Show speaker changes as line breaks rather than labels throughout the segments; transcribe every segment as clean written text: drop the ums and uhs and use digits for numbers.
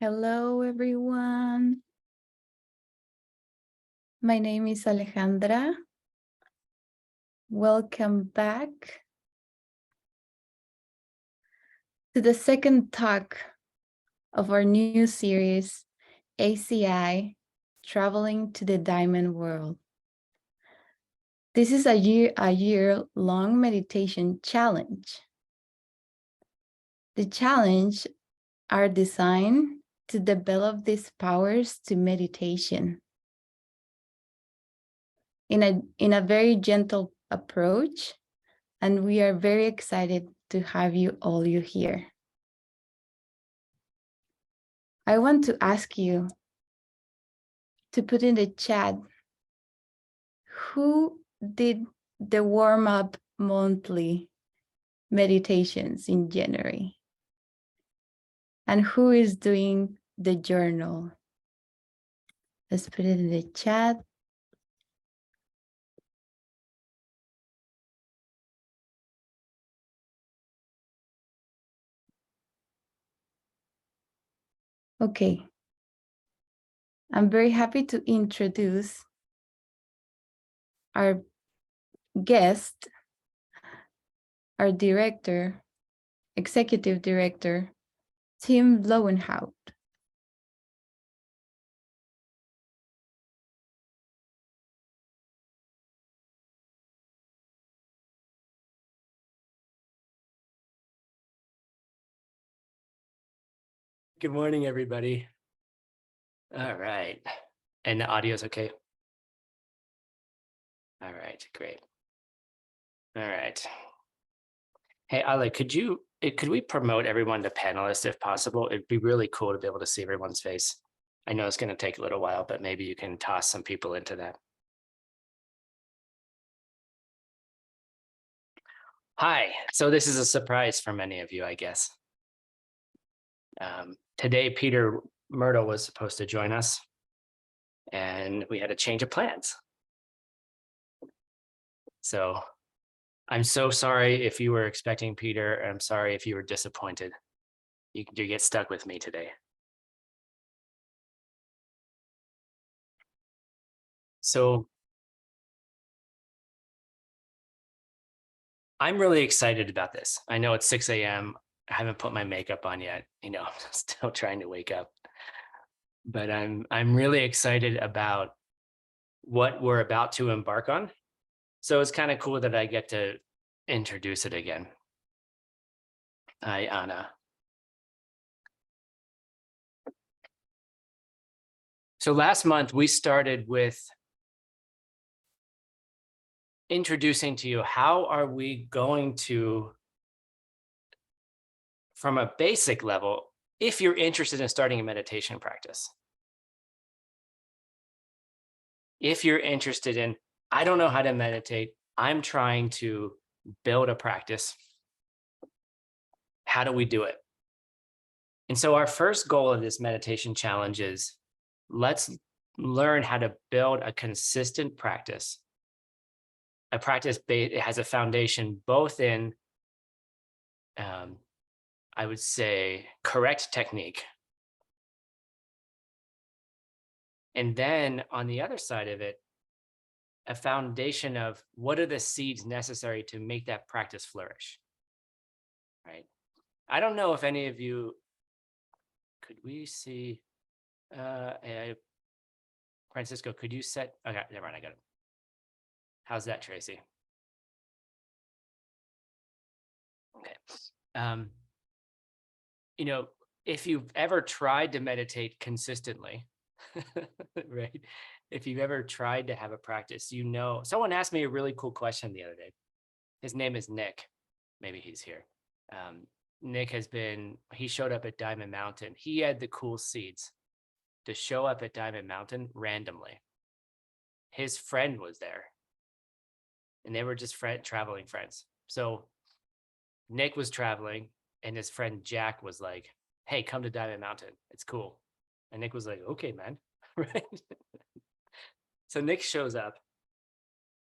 Hello, everyone. My name is Alejandra. Welcome back to the second talk of our new series, ACI, Traveling to the Diamond World. This is a year-long meditation challenge. The challenge are designed to develop these powers to meditation in a very gentle approach, and we are very excited to have you here. I want to ask you to put in the chat who did the warm-up monthly meditations in January and who is doing the journal. Let's put it in the chat. Okay. I'm very happy to introduce our guest, our director, executive director, Tim Lowenhaupt.
Good morning, everybody. All right. And the audio's okay? All right, great. All right. Hey, Ale, could we promote everyone to panelists if possible? It'd be really cool to be able to see everyone's face. I know it's going to take a little while, but maybe you can toss some people into that. Hi. So this is a surprise for many of you, I guess. Today, Peter Myrtle was supposed to join us, and we had a change of plans. So I'm so sorry if you were expecting Peter. I'm sorry if you were disappointed. You get stuck with me today. So I'm really excited about this. I know it's 6 a.m. I haven't put my makeup on yet. I'm still trying to wake up. But I'm really excited about what we're about to embark on. So it's kind of cool that I get to introduce it again. Hi, Anna. So last month we started with introducing to you how are we going to, from a basic level, if you're interested in starting a meditation practice. If you're interested in, I don't know how to meditate, I'm trying to build a practice, how do we do it? And so our first goal of this meditation challenge is let's learn how to build a consistent practice. A practice it has a foundation both in, I would say, correct technique. And then on the other side of it, a foundation of what are the seeds necessary to make that practice flourish, right? I don't know if any of you, could we see, Francisco, could you set, okay, never mind, I got it. How's that, Tracy? Okay. If you've ever tried to meditate consistently, right? If you've ever tried to have a practice, someone asked me a really cool question the other day. His name is Nick. Maybe he's here. Nick he showed up at Diamond Mountain. He had the cool seeds to show up at Diamond Mountain randomly. His friend was there and they were just traveling friends. So Nick was traveling and his friend Jack was like, hey, come to Diamond Mountain. It's cool. And Nick was like, okay, man. Right. So Nick shows up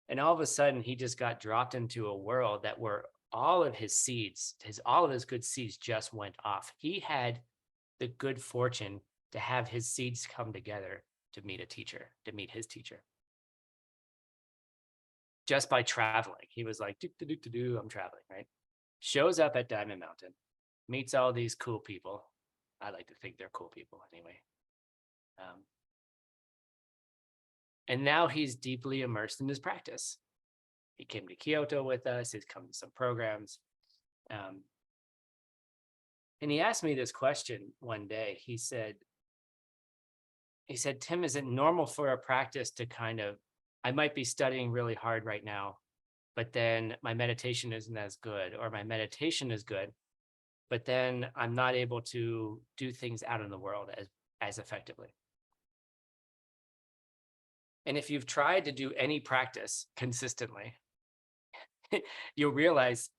and all of a sudden he just got dropped into a world that where all of his seeds, all of his good seeds just went off. He had the good fortune to have his seeds come together to meet a teacher, to meet his teacher. Just by traveling. He was like, I'm traveling, right? Shows up at Diamond Mountain, meets all these cool people. I like to think they're cool people anyway. And now he's deeply immersed in his practice. He came to Kyoto with us. He's come to some programs. And he asked me this question one day. He said, Tim, is it normal for a practice to kind of, I might be studying really hard right now, but then my meditation isn't as good, or my meditation is good, but then I'm not able to do things out in the world as effectively. And if you've tried to do any practice consistently, you'll realize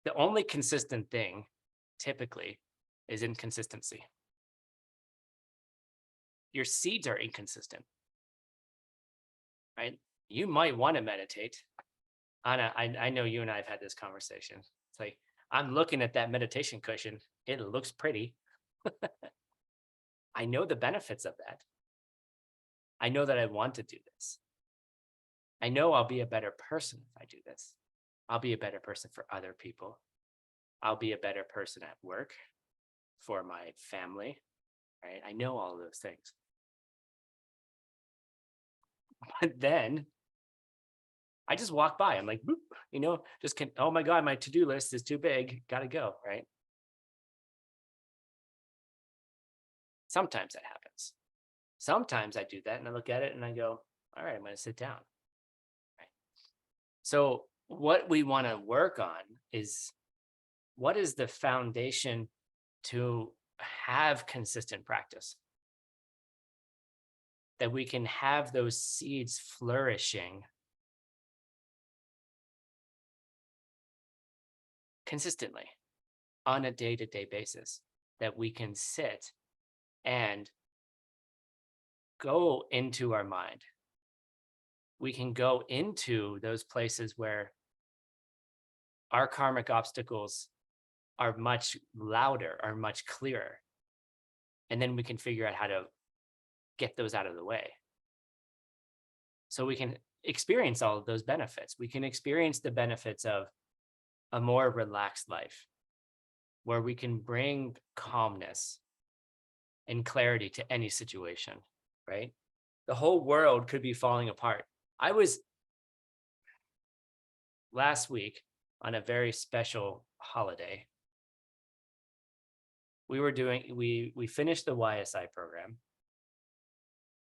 the only consistent thing typically is inconsistency. Your seeds are inconsistent, right? You might want to meditate. Anna, I know you and I have had this conversation. It's like, I'm looking at that meditation cushion. It looks pretty. I know the benefits of that. I know that I want to do this. I know I'll be a better person if I do this. I'll be a better person for other people. I'll be a better person at work, for my family, right? I know all of those things. But then I just walk by. I'm like, boop, oh my God, my to-do list is too big. Gotta go, right? Sometimes that happens. Sometimes I do that and I look at it and I go, all right, I'm going to sit down. Right? So what we want to work on is, what is the foundation to have consistent practice? That we can have those seeds flourishing consistently on a day-to-day basis, that we can sit and go into our mind. We can go into those places where our karmic obstacles are much louder, are much clearer. And then we can figure out how to get those out of the way. So we can experience all of those benefits. We can experience the benefits of a more relaxed life, where we can bring calmness and clarity to any situation, right? The whole world could be falling apart. I was last week on a very special holiday. We finished the YSI program,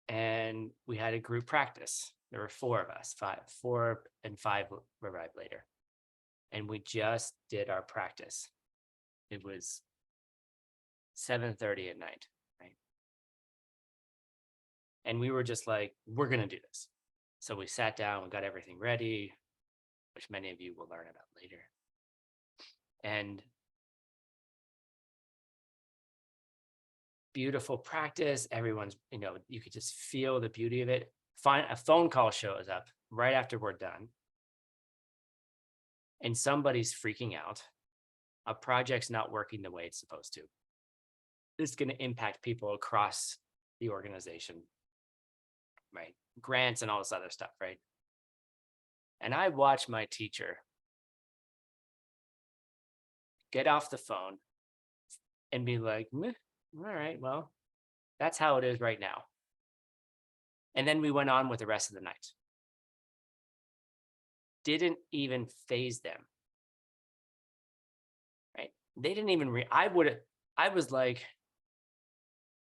and we had a group practice. There were 4 of us, 4 and 5 arrived later. And we just did our practice. It was 7:30 at night, right? And we were just like, we're going to do this. So we sat down, we got everything ready, which many of you will learn about later. And beautiful practice. Everyone's, you could just feel the beauty of it. A phone call shows up right after we're done. And somebody's freaking out. A project's not working the way it's supposed to. This is going to impact people across the organization, right? Grants and all this other stuff, right? And I watched my teacher get off the phone and be like, all right, well, that's how it is right now. And then we went on with the rest of the night. Didn't even faze them, right? They didn't even I was like,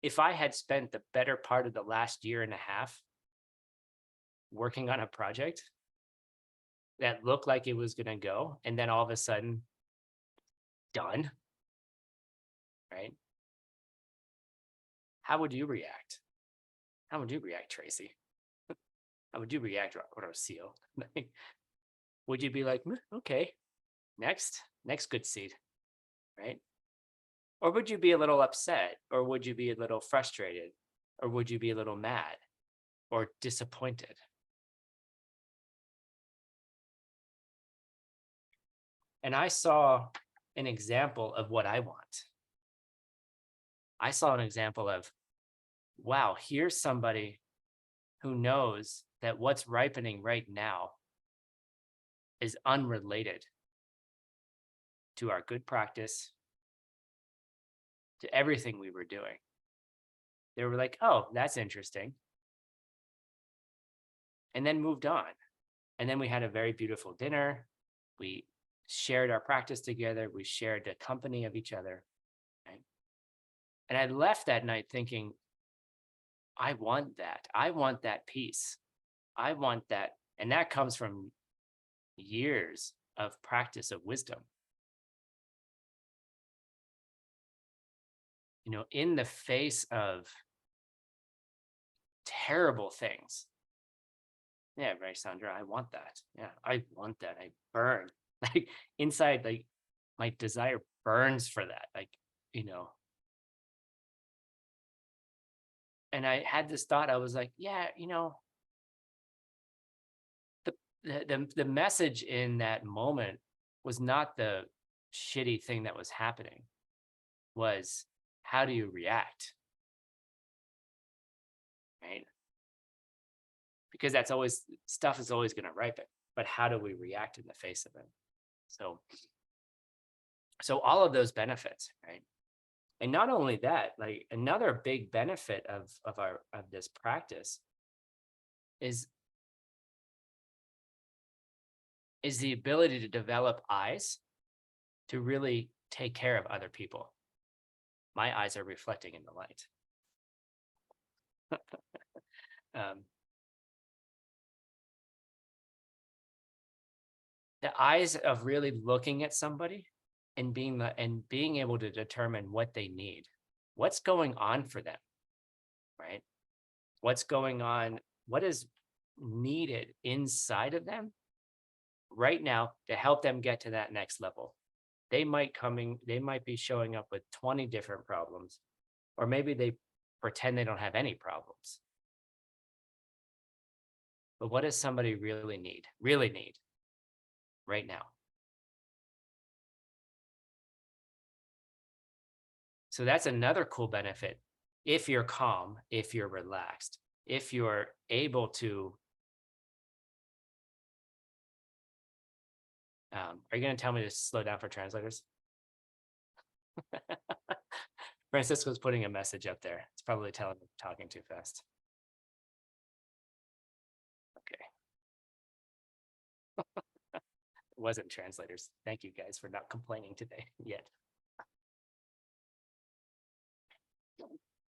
if I had spent the better part of the last year and a half working on a project that looked like it was going to go, and then all of a sudden done, right? How would you react? How would you react, Tracy? How would you react, Rocio? Would you be like, okay, next good seed, right? Or would you be a little upset? Or would you be a little frustrated? Or would you be a little mad or disappointed? And I saw an example of what I want. I saw an example of, wow, here's somebody who knows that what's ripening right now is unrelated to our good practice, to everything we were doing. They were like, oh, that's interesting. And then moved on. And then we had a very beautiful dinner. We shared our practice together. We shared the company of each other. Right? And I left that night thinking, I want that. I want that peace. I want that. And that comes from years of practice of wisdom. You know, in the face of terrible things. Yeah, right, Sandra, I want that. Yeah, I want that. I burn. Like inside, like my desire burns for that. Like, you know. And I had this thought, I was like, yeah, you know, the message in that moment was not the shitty thing that was happening, was how do you react? Right? Because that's always, stuff is always going to ripen, but how do we react in the face of it? So all of those benefits, right? And not only that, like another big benefit of this practice is the ability to develop eyes to really take care of other people. My eyes are reflecting in the light. The eyes of really looking at somebody and being able to determine what they need, what's going on for them, right? What's going on, what is needed inside of them right now to help them get to that next level. They might be showing up with 20 different problems, or maybe they pretend they don't have any problems. But what does somebody really need right now? So that's another cool benefit. If you're calm, if you're relaxed, if you're able to, are you going to tell me to slow down for translators? Francisco's putting a message up there. It's probably telling me I'm talking too fast. Okay. It wasn't translators. Thank you guys for not complaining today yet.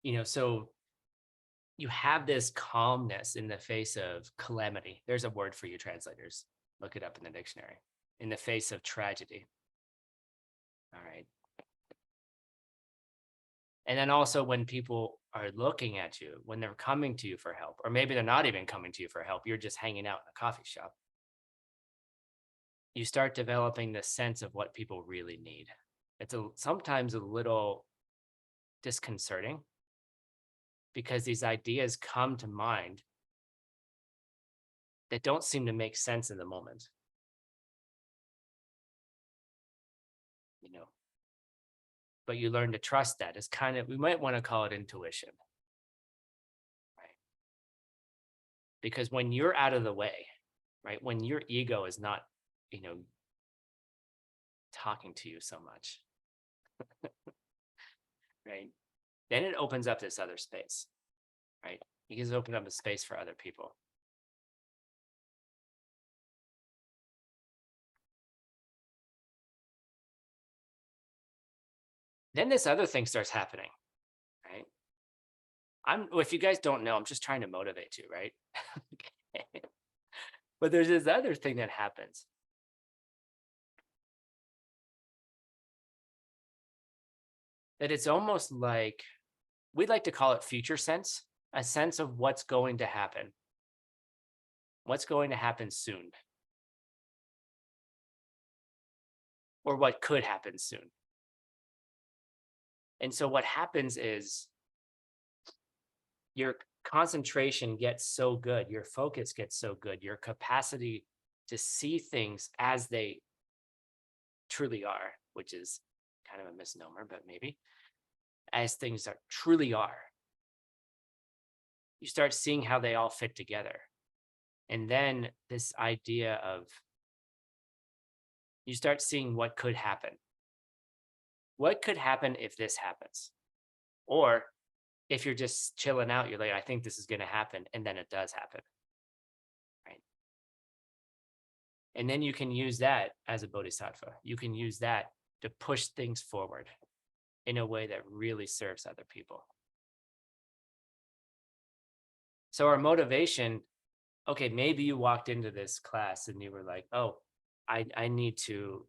You know, so you have this calmness in the face of calamity. There's a word for you translators. Look it up in the dictionary. In the face of tragedy. All right. And then also when people are looking at you, when they're coming to you for help, or maybe they're not even coming to you for help, you're just hanging out in a coffee shop. You start developing the sense of what people really need. It's sometimes a little disconcerting because these ideas come to mind that don't seem to make sense in the moment. You know, but you learn to trust that. It's kind of, we might want to call it intuition, right? Because when you're out of the way, right, when your ego is not, you know, talking to you so much, right, then it opens up this other space, right? You can open up a space for other people. Then this other thing starts happening, right? If you guys don't know, I'm just trying to motivate you, right? Okay. But there's this other thing that happens. That it's almost like, we'd like to call it future sense, a sense of what's going to happen. What's going to happen soon. Or what could happen soon. And so what happens is your concentration gets so good, your focus gets so good, your capacity to see things as they truly are, which is kind of a misnomer, but maybe, as things truly are. You start seeing how they all fit together. And then this idea of, you start seeing what could happen. What could happen if this happens? Or if you're just chilling out, you're like, I think this is going to happen. And then it does happen. Right. And then you can use that as a bodhisattva. You can use that to push things forward in a way that really serves other people. So our motivation, okay, maybe you walked into this class and you were like, oh, I need to,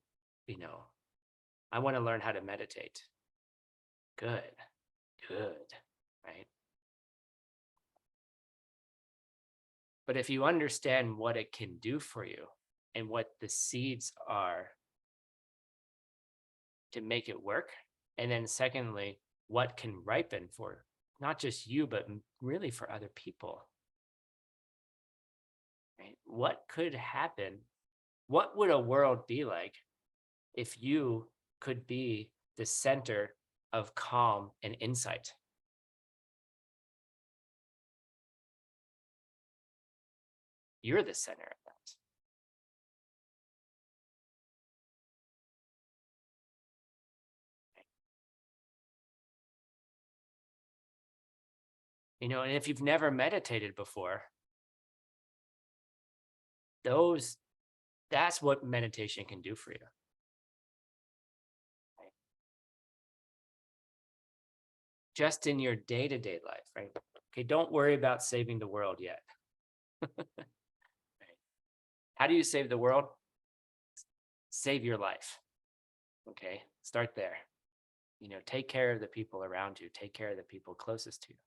I want to learn how to meditate. Good, right? But if you understand what it can do for you and what the seeds are to make it work, and then secondly, what can ripen for not just you, but really for other people, right? What could happen? What would a world be like if you could be the center of calm and insight? You're the center of that. And if you've never meditated before, that's what meditation can do for you. Right? Just in your day-to-day life, right? Okay, don't worry about saving the world yet. Right? How do you save the world? Save your life. Okay, start there. Take care of the people around you. Take care of the people closest to you.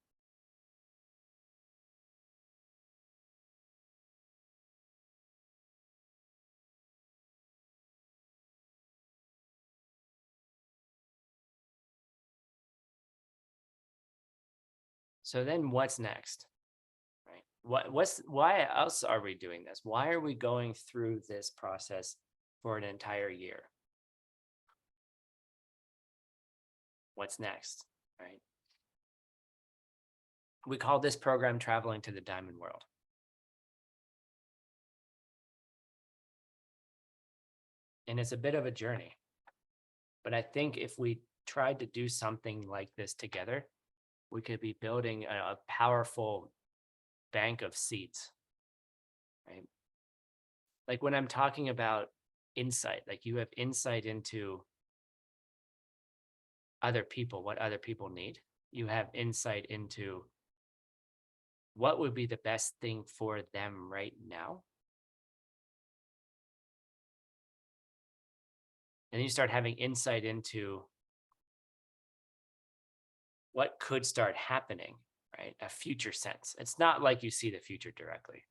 So then what's next? Right? Why else are we doing this? Why are we going through this process for an entire year? What's next? Right? We call this program Traveling to the Diamond World. And it's a bit of a journey. But I think if we tried to do something like this together, we could be building a powerful bank of seeds, right? Like when I'm talking about insight, like you have insight into other people, what other people need. You have insight into what would be the best thing for them right now. And you start having insight into what could start happening, right? A future sense. It's not like you see the future directly.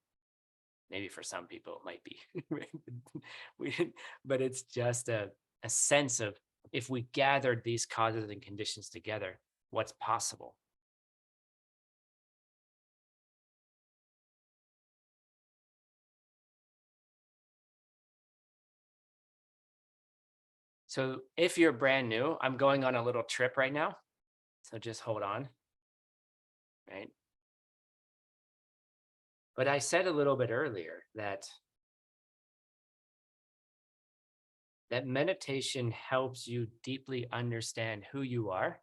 Maybe for some people it might be, right? But it's just a sense of, if we gathered these causes and conditions together, what's possible? So if you're brand new, I'm going on a little trip right now. So just hold on, right? But I said a little bit earlier that meditation helps you deeply understand who you are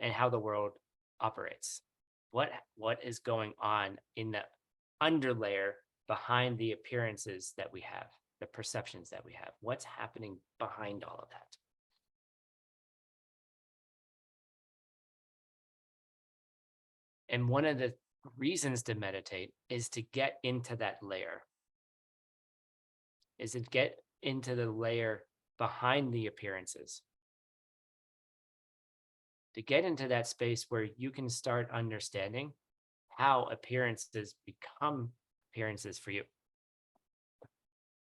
and how the world operates. What is going on in the underlayer behind the appearances that we have, the perceptions that we have? What's happening behind all of that? And one of the reasons to meditate is to get into that layer, is to get into the layer behind the appearances, to get into that space where you can start understanding how appearances become appearances for you.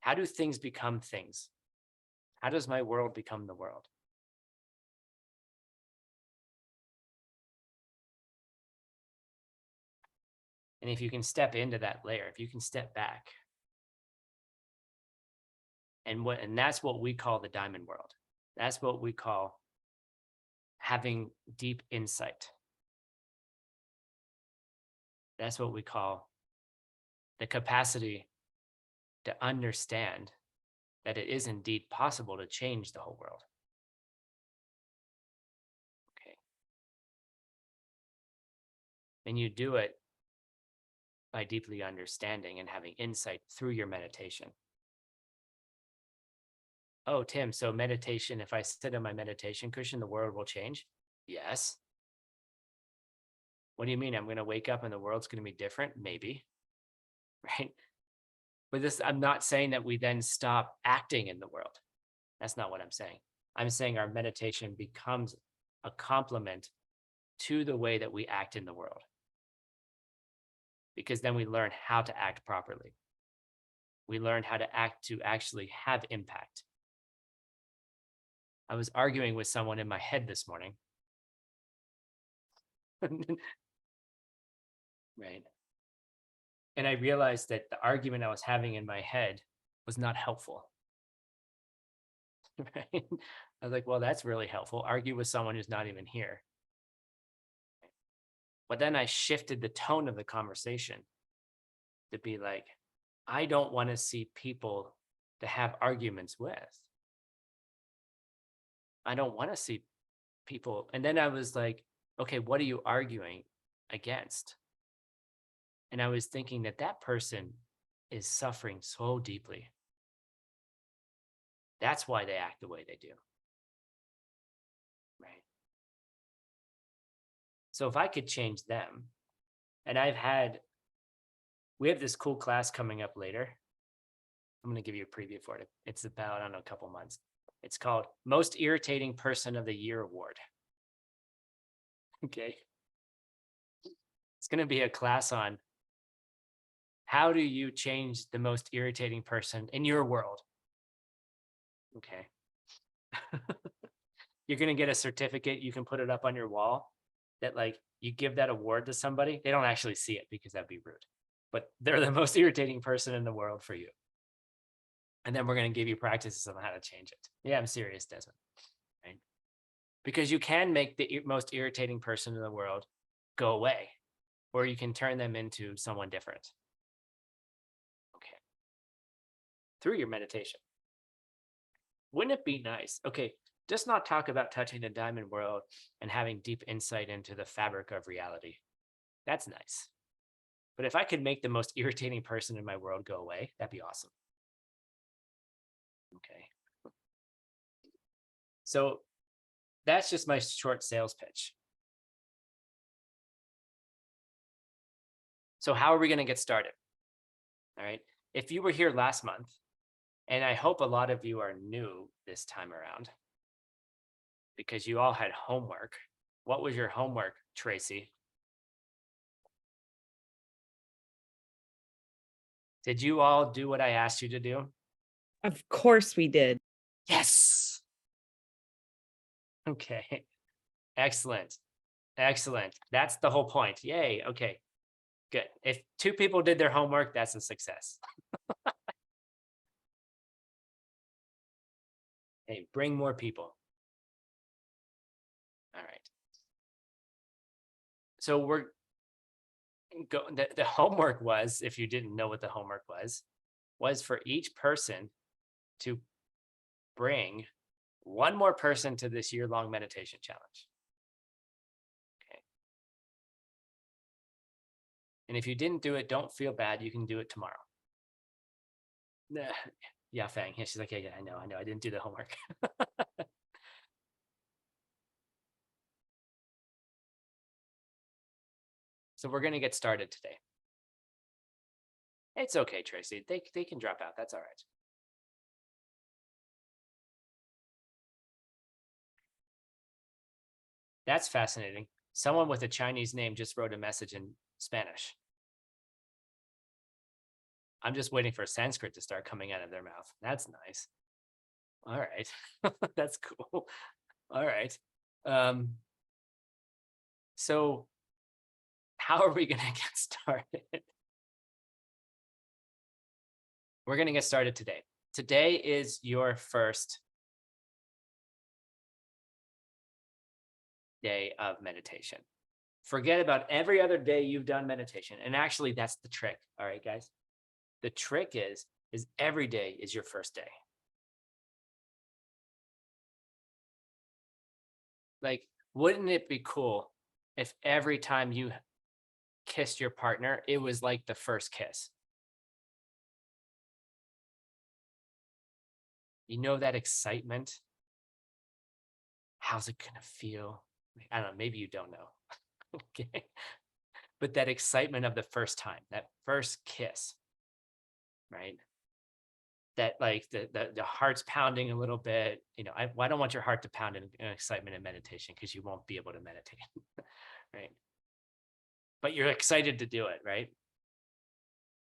How do things become things? How does my world become the world? And if you can step into that layer, if you can step back, and that's what we call the diamond world. That's what we call having deep insight. That's what we call the capacity to understand that it is indeed possible to change the whole world. Okay. And you do it by deeply understanding and having insight through your meditation. Oh, Tim, so meditation, if I sit on my meditation cushion, the world will change? Yes. What do you mean? I'm going to wake up and the world's going to be different? Maybe. Right. But this, I'm not saying that we then stop acting in the world. That's not what I'm saying. I'm saying our meditation becomes a complement to the way that we act in the world. Because then we learn how to act properly. We learn how to act to actually have impact. I was arguing with someone in my head this morning. Right. And I realized that the argument I was having in my head was not helpful. Right? I was like, well, that's really helpful. Argue with someone who's not even here. But then I shifted the tone of the conversation to be like, I don't want to see people to have arguments with. I don't want to see people. And then I was like, okay, what are you arguing against? And I was thinking that that person is suffering so deeply. That's why they act the way they do. Right. So if I could change them, and we have this cool class coming up later. I'm going to give you a preview for it. It's about, I don't know, a couple months. It's called Most Irritating Person of the Year Award. Okay. It's going to be a class on how do you change the most irritating person in your world? Okay. You're going to get a certificate. You can put it up on your wall that like you give that award to somebody. They don't actually see it because that'd be rude, but they're the most irritating person in the world for you. And then we're going to give you practices on how to change it. Yeah, I'm serious, Desmond. Right? Because you can make the most irritating person in the world go away, or you can turn them into someone different. Okay. Through your meditation. Wouldn't it be nice? Okay, just not talk about touching the diamond world and having deep insight into the fabric of reality. That's nice. But if I could make the most irritating person in my world go away, that'd be awesome. Okay. So that's just my short sales pitch. So how are we going to get started? All right. If you were here last month, and I hope a lot of you are new this time around because you all had homework. What was your homework, Tracy? Did you all do what I asked you to do?
Of course we did.
Yes. Okay. Excellent. Excellent. That's the whole point. Yay. Okay. Good. If 2 people did their homework, that's a success. Hey, bring more people. All right. So the homework was, if you didn't know what the homework was for each person to bring one more person to this year-long meditation challenge. Okay. And if you didn't do it, don't feel bad. You can do it tomorrow. Yeah, Fang. Yeah, she's like, yeah, I know. I didn't do the homework. So we're going to get started today. It's okay, Tracy. They can drop out. That's all right. That's fascinating. Someone with a Chinese name just wrote a message in Spanish. I'm just waiting for Sanskrit to start coming out of their mouth. That's nice. All right. That's cool. All right. So how are we going to get started? We're going to get started today. Today is your first day of meditation. Forget about every other day you've done meditation. And actually, that's the trick. All right, guys. The trick is every day is your first day. Like, wouldn't it be cool if every time you kissed your partner, it was like the first kiss? You know, that excitement? How's it gonna feel? I don't know, maybe you don't know. Okay. But that excitement of the first time, that first kiss, right? That like the heart's pounding a little bit. You know, I don't want your heart to pound in excitement and meditation, because you won't be able to meditate. Right. But you're excited to do it, right?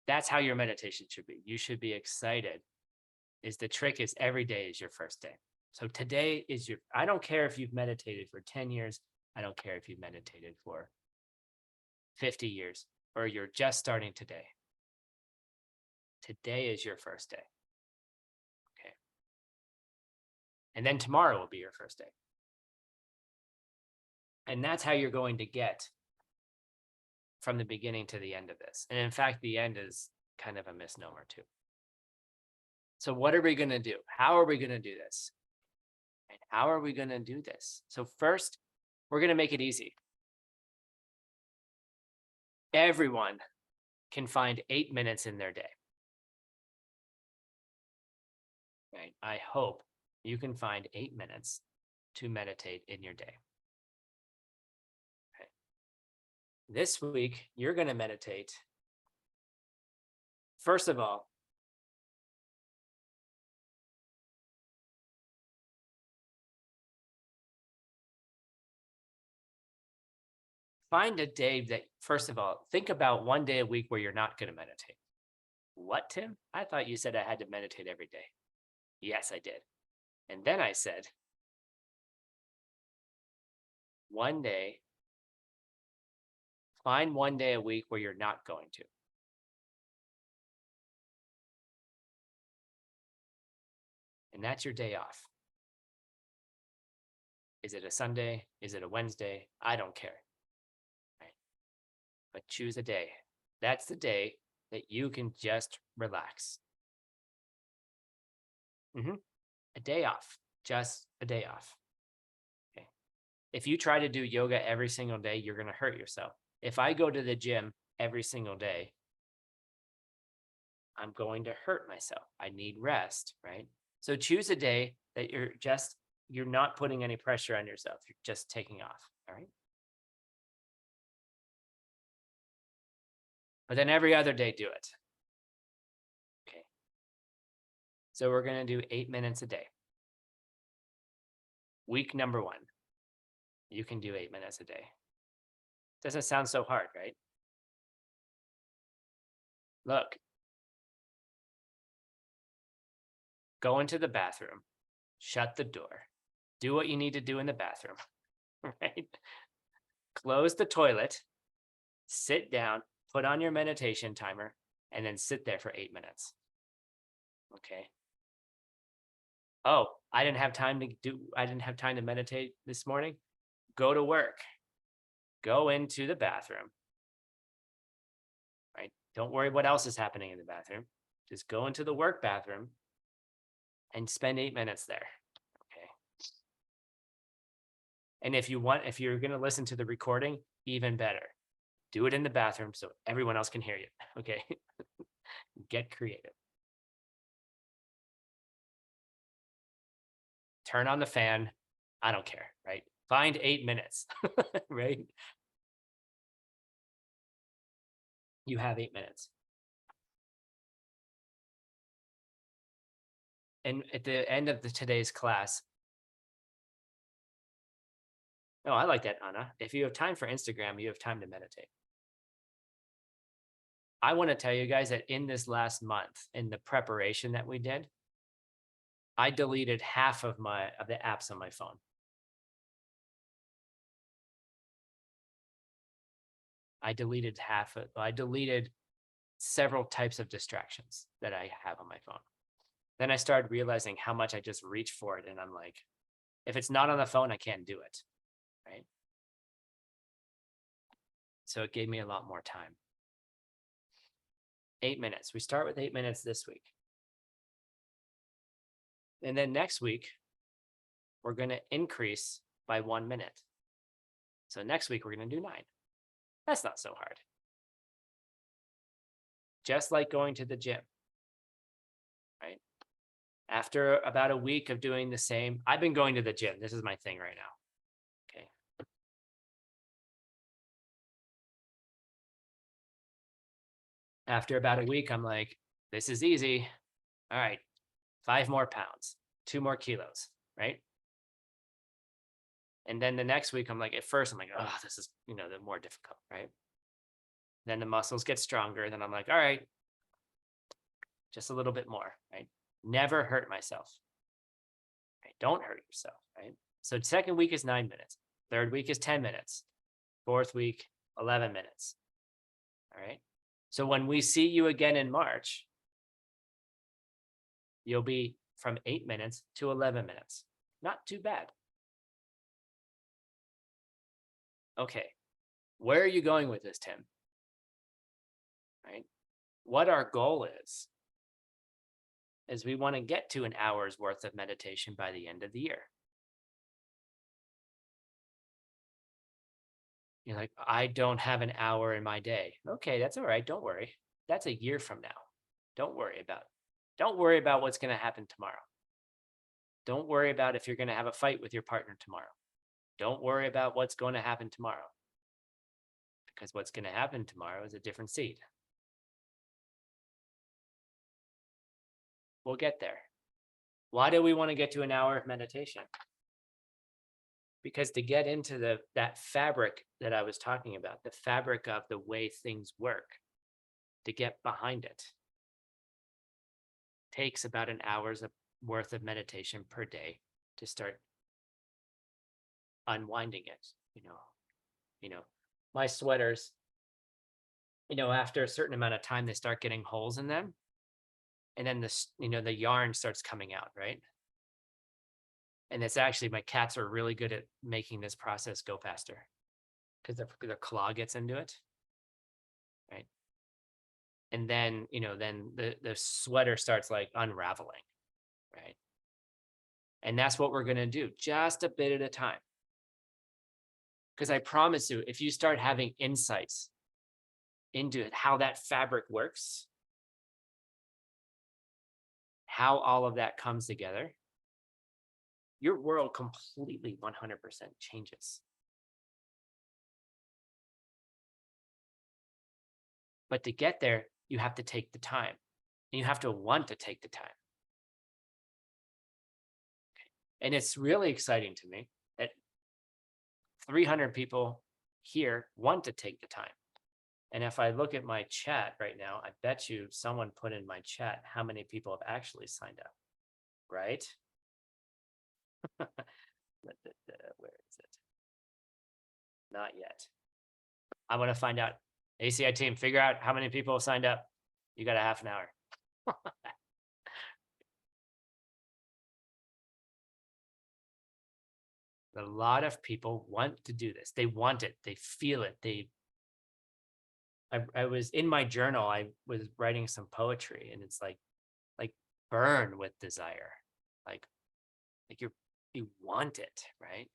That's how your meditation should be. You should be excited. The trick is every day is your first day. So today is I don't care if you've meditated for 10 years. I don't care if you've meditated for 50 years, or you're just starting today. Today is your first day. Okay. And then tomorrow will be your first day. And that's how you're going to get from the beginning to the end of this. And in fact, the end is kind of a misnomer too. So what are we going to do? How are we going to do this? And how are we going to do this? So first, we're going to make it easy. Everyone can find 8 minutes in their day. Right? I hope you can find 8 minutes to meditate in your day. Okay. This week, you're going to meditate. First of all, find a day that, first of all, think about one day a week where you're not going to meditate. What, Tim? I thought you said I had to meditate every day. Yes, I did. And then I said, one day, find one day a week where you're not going to. And that's your day off. Is it a Sunday? Is it a Wednesday? I don't care. Right? But choose a day. That's the day that you can just relax. A day off, just a day off. Okay. If you try to do yoga every single day, you're going to hurt yourself. If I go to the gym every single day, I'm going to hurt myself. I need rest, right? So choose a day that you're not putting any pressure on yourself. You're just taking off, all right? But then every other day, do it. Okay. So we're going to do 8 minutes a day. Week number 1, you can do 8 minutes a day. Doesn't sound so hard, right? Look. Go into the bathroom, shut the door, do what you need to do in the bathroom, right? Close the toilet, sit down, put on your meditation timer, and then sit there for 8 minutes. Okay. Oh, I didn't have time to meditate this morning. Go to work. Go into the bathroom. Right? Don't worry what else is happening in the bathroom. Just go into the work bathroom and spend 8 minutes there. Okay. And if you're going to listen to the recording, even better. Do it in the bathroom so everyone else can hear you. Okay. Get creative. Turn on the fan. I don't care, right? Find 8 minutes, right? You have 8 minutes. And at the end of today's class, oh, I like that, Anna. If you have time for Instagram, you have time to meditate. I want to tell you guys that in this last month, in the preparation that we did, I deleted half of the apps on my phone. I deleted several types of distractions that I have on my phone. Then I started realizing how much I just reach for it. And I'm like, if it's not on the phone, I can't do it. Right. So it gave me a lot more time. 8 minutes. We start with 8 minutes this week. And then next week, we're going to increase by 1 minute. So next week, we're going to do 9. That's not so hard. Just like going to the gym, right? After about a week of doing the same, I've been going to the gym. This is my thing right now. Okay. After about a week, I'm like, this is easy. All right, 5 more pounds, 2 more kilos, right? And then the next week, I'm like, at first, I'm like, oh, this is, the more difficult, right? Then the muscles get stronger. Then I'm like, all right, just a little bit more, right? Never hurt myself, right? Don't hurt yourself, right? So second week is 9 minutes. Third week is 10 minutes. Fourth week, 11 minutes. All right. So when we see you again in March, you'll be from 8 minutes to 11 minutes. Not too bad. Okay. Where are you going with this, Tim? Right? What our goal is we want to get to an hour's worth of meditation by the end of the year. You're like, I don't have an hour in my day. Okay, that's all right. Don't worry. That's a year from now. Don't worry about what's going to happen tomorrow. Don't worry about if you're going to have a fight with your partner tomorrow. Don't worry about what's going to happen tomorrow. Because what's going to happen tomorrow is a different seed. We'll get there. Why do we want to get to an hour of meditation? Because to get into that fabric that I was talking about, the fabric of the way things work, to get behind it, takes about an hour's worth of meditation per day to start unwinding it. My sweaters, after a certain amount of time, they start getting holes in them. And then the yarn starts coming out, right? And it's actually, my cats are really good at making this process go faster because their claw gets into it, right? And then, then the sweater starts like unraveling, right? And that's what we're going to do, just a bit at a time. Because I promise you, if you start having insights into how that fabric works, how all of that comes together, your world completely 100% changes. But to get there, you have to take the time, and you have to want to take the time. Okay. And it's really exciting to me that 300 people here want to take the time. And if I look at my chat right now, I bet you someone put in my chat how many people have actually signed up, right? Where is it? Not yet. I want to find out. ACI team, figure out how many people have signed up. You got a half an hour. A lot of people want to do this. They want it. They feel it. I was in my journal. I was writing some poetry, and it's like burn with desire. Like you want it, right?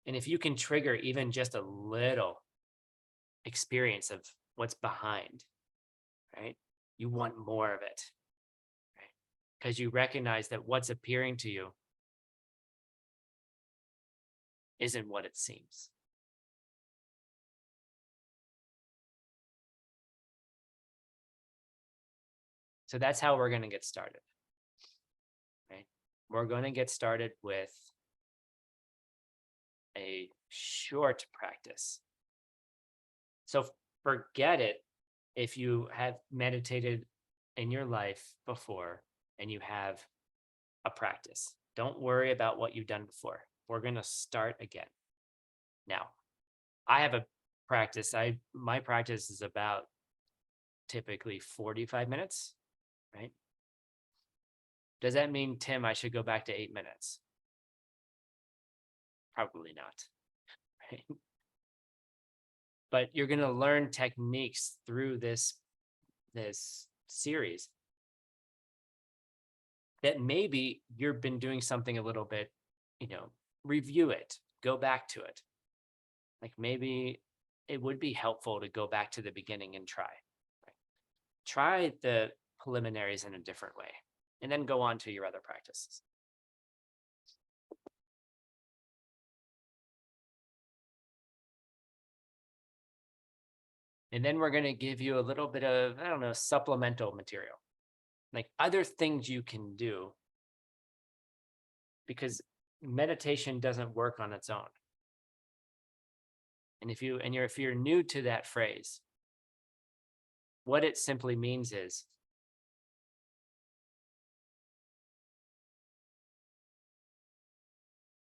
And if you can trigger even just a little experience of what's behind, right? You want more of it, right? Because you recognize that what's appearing to you isn't what it seems. So that's how we're going to get started, right? We're going to get started with a short practice. So forget it if you have meditated in your life before and you have a practice. Don't worry about what you've done before. We're going to start again. Now, I have a practice. My practice is about typically 45 minutes, right? Does that mean, Tim, I should go back to 8 minutes? Probably not. Right? But you're going to learn techniques through this series that maybe you've been doing something a little bit, review it, go back to it. Like maybe it would be helpful to go back to the beginning and try. Right? Try the preliminaries in a different way, and then go on to your other practices. And then we're going to give you a little bit of, I don't know, supplemental material, like other things you can do, because meditation doesn't work on its own. And if you're new to that phrase, what it simply means is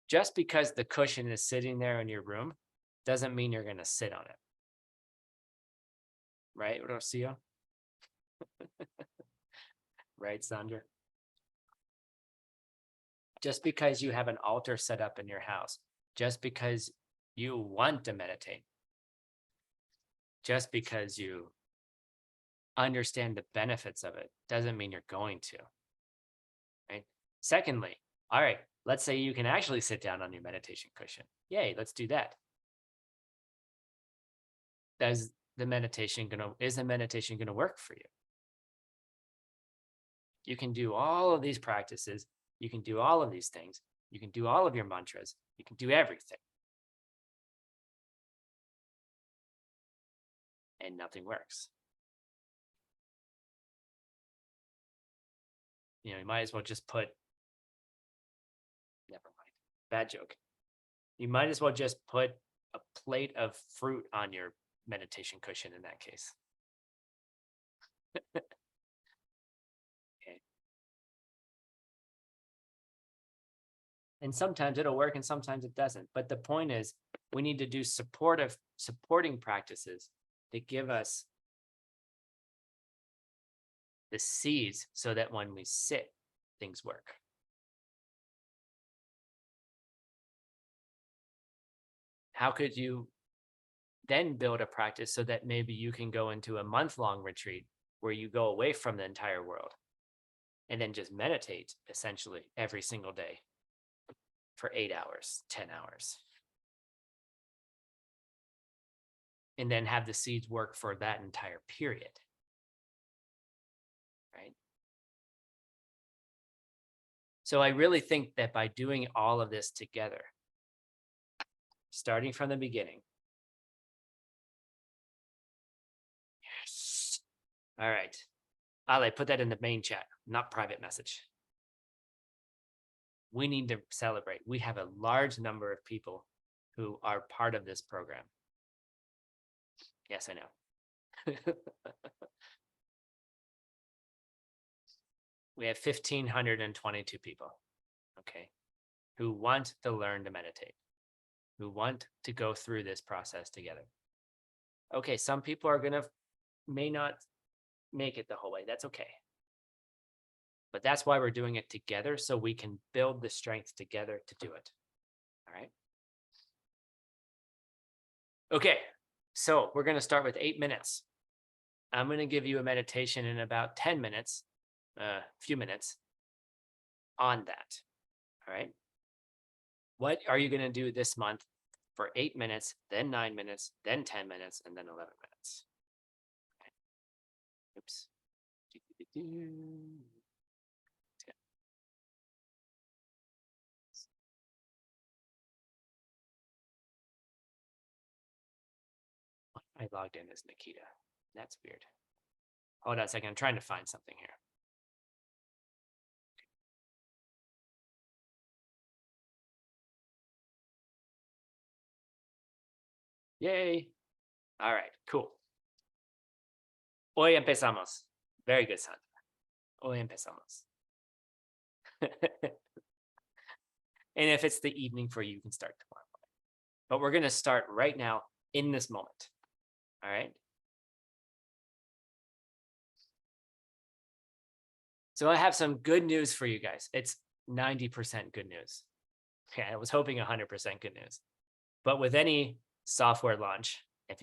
just because the cushion is sitting there in your room doesn't mean you're going to sit on it. Right, Rocio? Right, Sandra? Just because you have an altar set up in your house, just because you want to meditate, just because you understand the benefits of it, doesn't mean you're going to. Right? Secondly, all right, let's say you can actually sit down on your meditation cushion. Yay, let's do that. Is the meditation gonna work for you? You can do all of these practices, you can do all of these things, you can do all of your mantras, you can do everything. And nothing works. You might as well just put, never mind, bad joke. You might as well just put a plate of fruit on your meditation cushion in that case. Okay. And sometimes it'll work and sometimes it doesn't. But the point is, we need to do supporting practices that give us the seeds so that when we sit, things work. How could you then build a practice so that maybe you can go into a month-long retreat where you go away from the entire world and then just meditate essentially every single day for 8 hours, 10 hours, and then have the seeds work for that entire period, right? So I really think that by doing all of this together, starting from the beginning. Yes. All right. Ale, put that in the main chat, not private message. We need to celebrate. We have a large number of people who are part of this program. Yes, I know. We have 1,522 people, okay, who want to learn to meditate, who want to go through this process together. Okay, some people may not make it the whole way. That's okay. But that's why we're doing it together, so we can build the strength together to do it. All right. Okay, so we're going to start with 8 minutes. I'm going to give you a meditation in about 10 minutes, a few minutes on that. All right. What are you going to do this month for 8 minutes, then 9 minutes, then 10 minutes, and then 11 minutes? Okay. Oops. I logged in as Nikita. That's weird. Hold on a second. I'm trying to find something here. Yay. All right, cool. Hoy empezamos. Very good, Sandra. Hoy empezamos. And if it's the evening for you, you can start tomorrow. But we're going to start right now in this moment. All right. So I have some good news for you guys. It's 90% good news. Yeah, I was hoping 100% good news. But with any software launch, if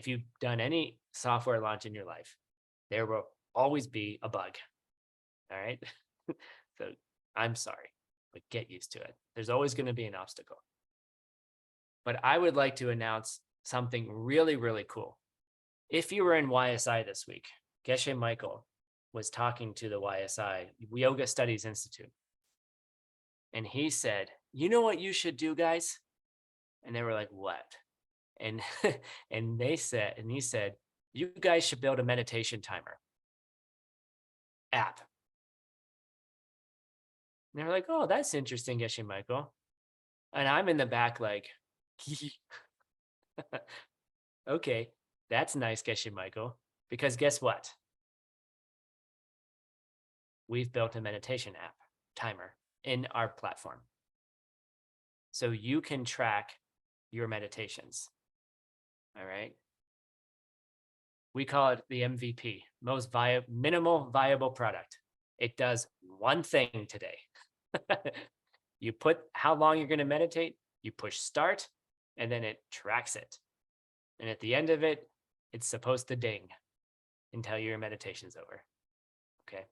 you've done any software launch in your life, there will always be a bug. All right. So I'm sorry, but get used to it. There's always going to be an obstacle. But I would like to announce something really, really cool. If you were in YSI this week, Geshe Michael was talking to the YSI, Yoga Studies Institute. And he said, you know what you should do, guys? And they were like, what? And he said, you guys should build a meditation timer app. And they were like, oh, that's interesting, Geshe Michael. And I'm in the back like, okay, that's nice, Geshe Michael. Because guess what? We've built a meditation app timer in our platform. So you can track your meditations. All right. We call it the MVP, most minimal viable product. It does one thing today. You put how long you're going to meditate, you push start, and then it tracks it. And at the end of it, it's supposed to ding until your meditation's over. Okay.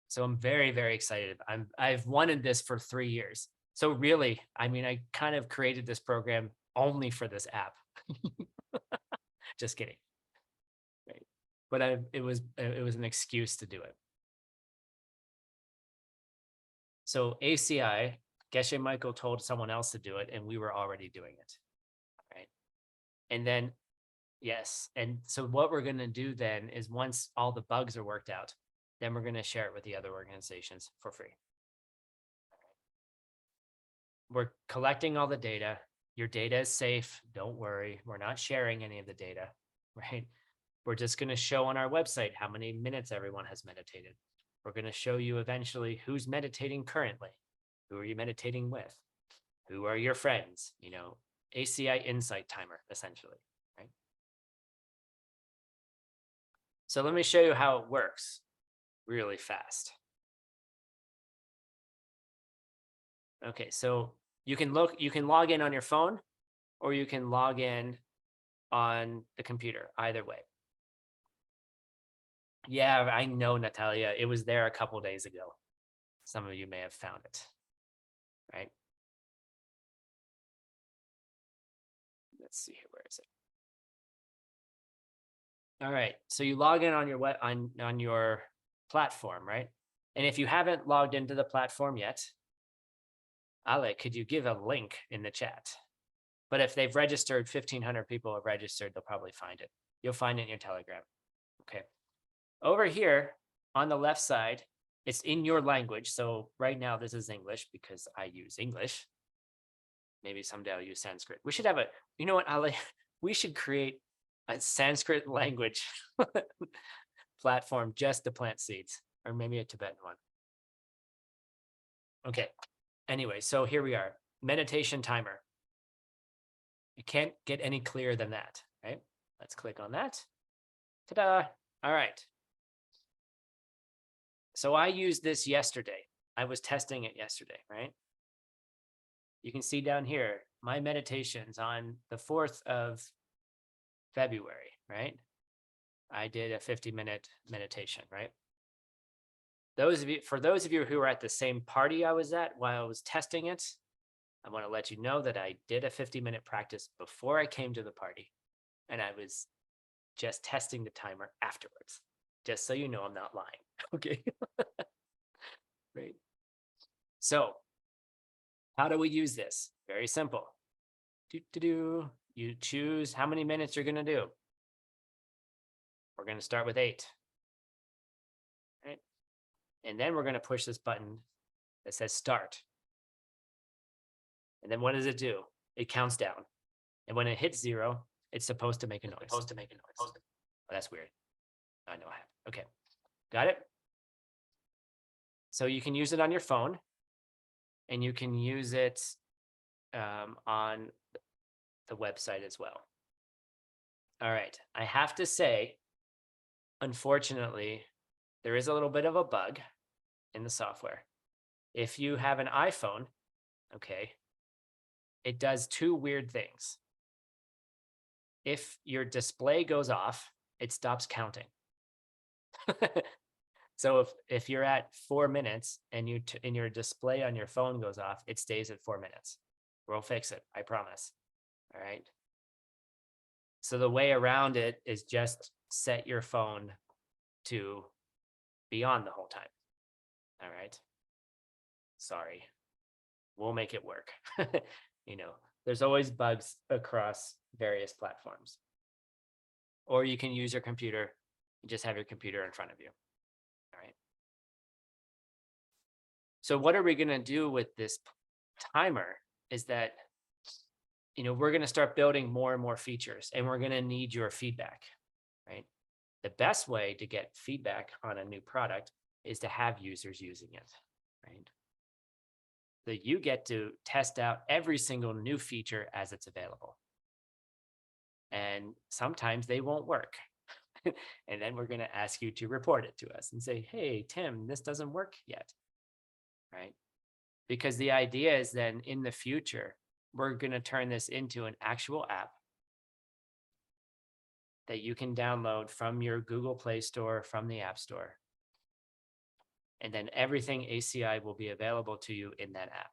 So I'm very, very excited. I've wanted this for 3 years. So really, I mean, I kind of created this program only for this app. Just kidding. Right. But it was an excuse to do it. So ACI, Geshe Michael told someone else to do it, and we were already doing it. Right. And then, yes. And so what we're going to do then is once all the bugs are worked out, then we're going to share it with the other organizations for free. We're collecting all the data. Your data is safe. Don't worry. We're not sharing any of the data, right? We're just going to show on our website how many minutes everyone has meditated. We're going to show you eventually who's meditating currently. Who are you meditating with? Who are your friends? You know, ACI Insight Timer, essentially, right? So let me show you how it works really fast. Okay, so you can log in on your phone, or you can log in on the computer, either way. Yeah, I know, Natalia. It was there a couple days ago. Some of you may have found it, right? Let's see here. Where is it? All right. So you log in on your on your platform, right? And if you haven't logged into the platform yet, Ale, could you give a link in the chat? But if they've registered, 1,500 people have registered, they'll probably find it. You'll find it in your Telegram. Okay. Over here on the left side, it's in your language. So right now this is English because I use English. Maybe someday I'll use Sanskrit. We should have you know what, Ale? We should create a Sanskrit language platform just to plant seeds, or maybe a Tibetan one. Okay. Anyway, so here we are, meditation timer. You can't get any clearer than that, right? Let's click on that. Ta-da. All right. So I used this yesterday. I was testing it yesterday, right? You can see down here, my meditations on the 4th of February, right? I did a 50-minute meditation, right? For those of you who were at the same party I was at while I was testing it, I want to let you know that I did a 50-minute practice before I came to the party, and I was just testing the timer afterwards, just so you know I'm not lying. Okay. Great. So how do we use this? Very simple. You choose how many minutes you're going to do. We're going to start with 8. Right? And then we're going to push this button that says start. And then what does it do? It counts down. And when it hits 0, it's supposed to make a noise. Oh, that's weird. I know what happened. Okay. Got it? So you can use it on your phone, and you can use it on the website as well. All right. I have to say, unfortunately, there is a little bit of a bug. in the software. If you have an iPhone, okay, it does two weird things. If your display goes off, it stops counting. So if you're at 4 minutes and and your display on your phone goes off, it stays at 4 minutes. We'll fix it, I promise. All right. So the way around it is just set your phone to be on the whole time. All right. Sorry. We'll make it work. You know, there's always bugs across various platforms. Or you can use your computer and just have your computer in front of you. All right. So what are we going to do with this timer is that, you know, we're going to start building more and more features, and we're going to need your feedback, right? The best way to get feedback on a new product is to have users using it, right? So you get to test out every single new feature as it's available. And sometimes they won't work. And then we're going to ask you to report it to us and say, hey, Tim, this doesn't work yet, right? Because the idea is then in the future, we're going to turn this into an actual app that you can download from your Google Play Store, from the App Store. And then everything ACI will be available to you in that app.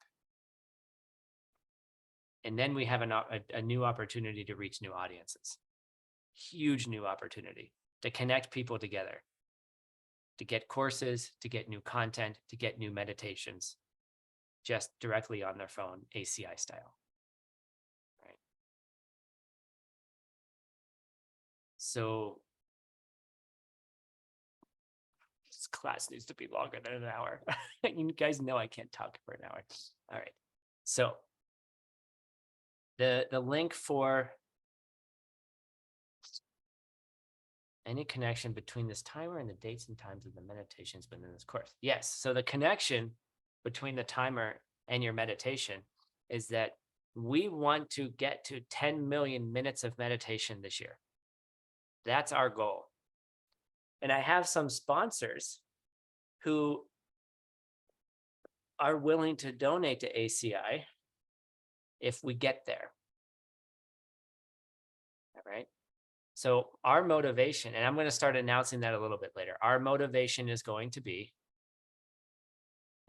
And then we have a new opportunity to reach new audiences. Huge new opportunity to connect people together, to get courses, to get new content, to get new meditations, just directly on their phone, ACI style. Right. So this class needs to be longer than an hour. You guys know I can't talk for an hour. All right. So the link for any connection between this timer and the dates and times of the meditations within this course. Yes. So the connection between the timer and your meditation is that we want to get to 10 million minutes of meditation this year. That's our goal. And I have some sponsors who are willing to donate to ACI if we get there. All right. So our motivation, and I'm going to start announcing that a little bit later. Our motivation is going to be,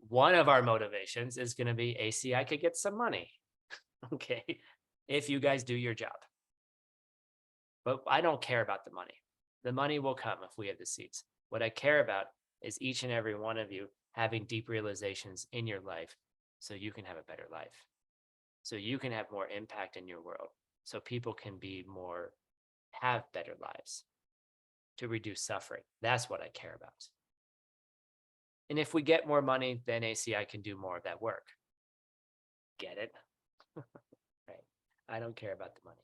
one of our motivations is going to be ACI could get some money. Okay. If you guys do your job. But I don't care about the money. The money will come if we have the seats. What I care about is each and every one of you having deep realizations in your life so you can have a better life. So you can have more impact in your world. So people can have better lives, to reduce suffering. That's what I care about. And if we get more money, then ACI can do more of that work. Get it? Right. I don't care about the money.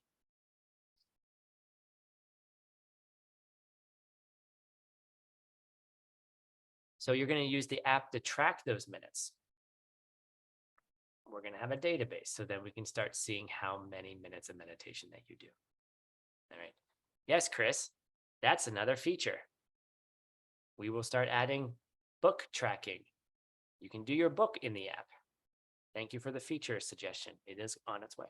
So you're going to use the app to track those minutes. We're going to have a database so that we can start seeing how many minutes of meditation that you do. All right. Yes, Chris, that's another feature. We will start adding book tracking. You can do your book in the app. Thank you for the feature suggestion. It is on its way.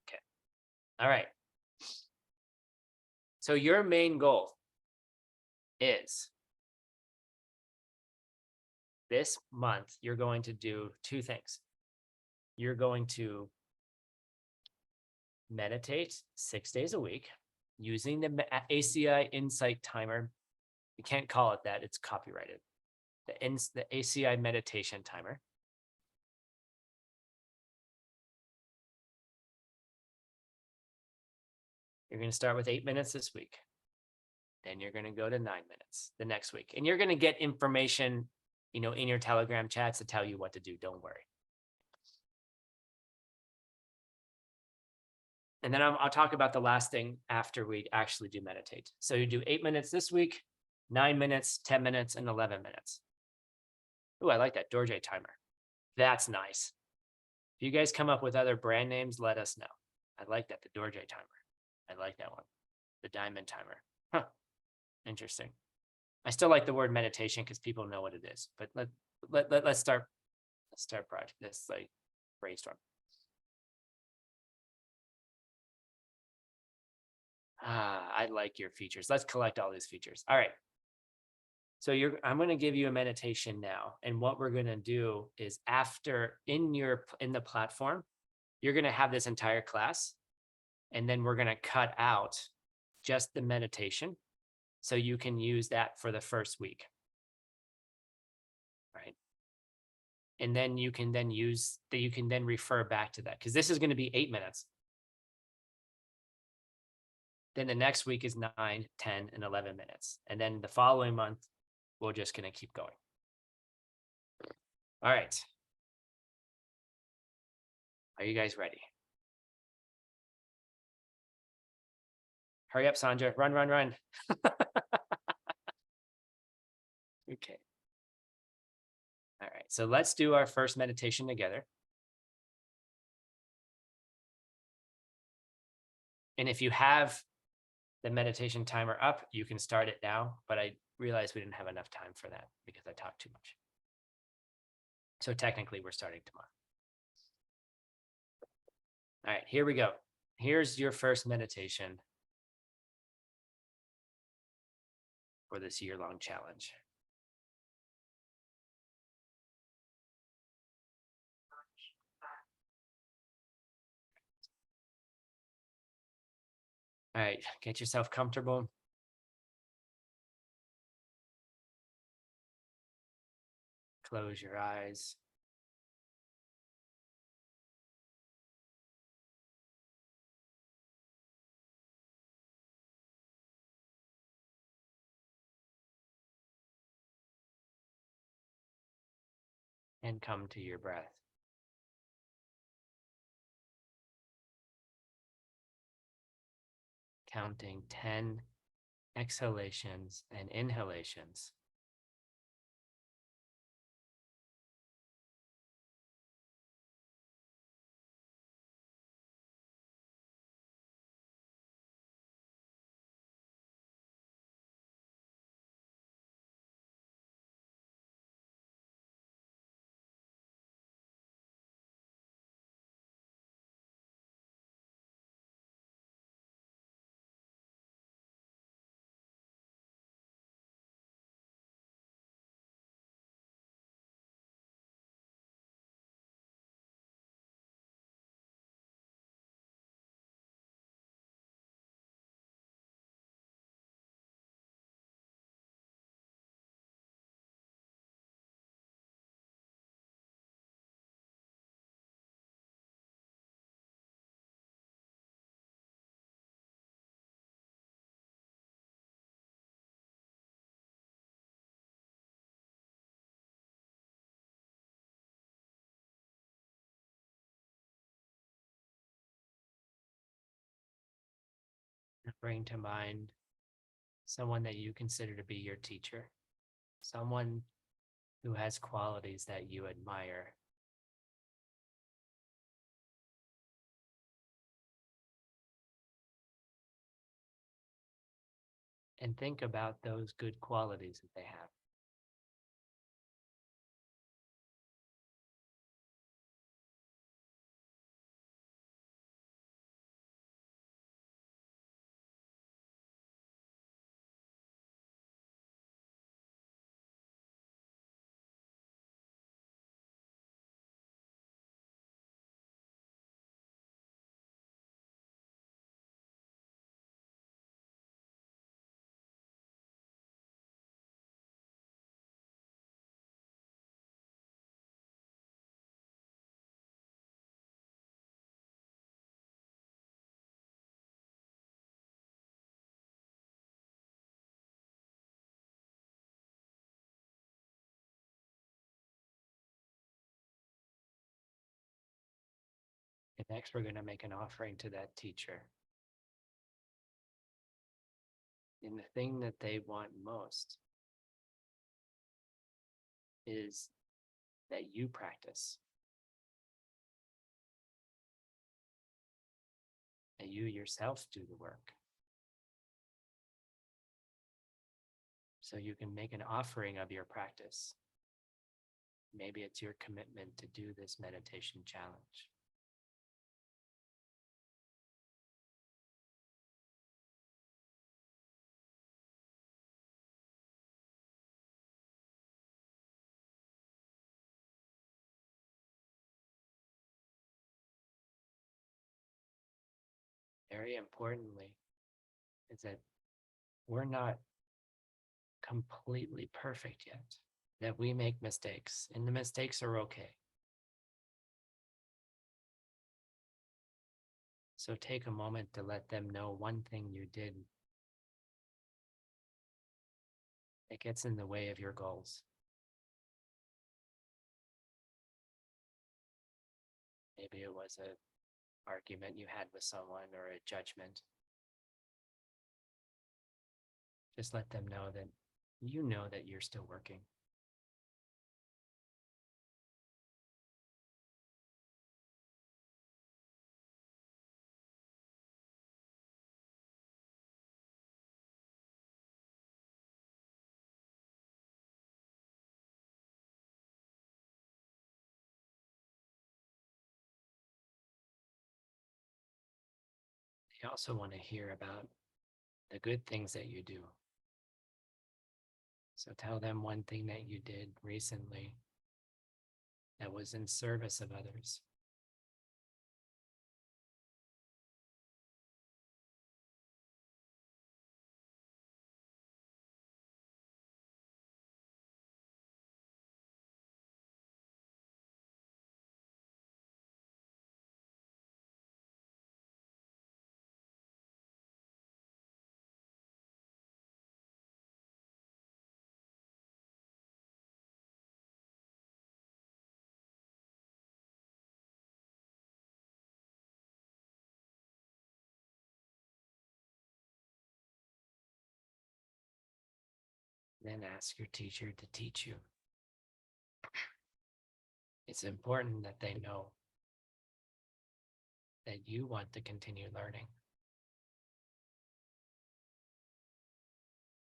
Okay. All right. So your main goal is this month, you're going to do two things. You're going to meditate 6 days a week using the ACI Insight Timer. You can't call it that, it's copyrighted. The ACI Meditation Timer. You're going to start with 8 minutes this week. Then you're going to go to 9 minutes the next week. And you're going to get information, you know, in your Telegram chats to tell you what to do. Don't worry. And then I'll talk about the last thing after we actually do meditate. So you do 8 minutes this week, 9 minutes, 10 minutes, and 11 minutes. Ooh, I like that Dorje timer. That's nice. If you guys come up with other brand names, let us know. I like that, the Dorje timer. I like that one. The diamond timer. Huh. Interesting. I still like the word meditation because people know what it is, but let's start project this like brainstorm. I like your features. Let's collect all these features. All right. So I'm going to give you a meditation now. And what we're going to do is after in the platform, you're going to have this entire class. And then we're going to cut out just the meditation. So you can use that for the first week. Right. And then you can then refer back to that because this is going to be 8 minutes. Then the next week is 9, 10, and 11 minutes. And then the following month, we're just going to keep going. All right. Are you guys ready? Hurry up, Sandra. Run, run, run. Okay. All right. So let's do our first meditation together. And if you have the meditation timer up, you can start it now. But I realized we didn't have enough time for that because I talked too much. So technically, we're starting tomorrow. All right, here we go. Here's your first meditation for this year-long challenge. All right, get yourself comfortable. Close your eyes. And come to your breath. Counting 10 exhalations and inhalations. Bring to mind someone that you consider to be your teacher, someone who has qualities that you admire. And think about those good qualities that they have. And next, we're going to make an offering to that teacher. And the thing that they want most is that you practice, that you yourself do the work. So you can make an offering of your practice. Maybe it's your commitment to do this meditation challenge. Very importantly, is that we're not completely perfect yet, that we make mistakes, and the mistakes are okay. So take a moment to let them know one thing you did that gets in the way of your goals. Maybe it was an argument you had with someone or a judgment. Just let them know that you know that you're still working. They also want to hear about the good things that you do. So tell them one thing that you did recently that was in service of others. Then ask your teacher to teach you. It's important that they know that you want to continue learning.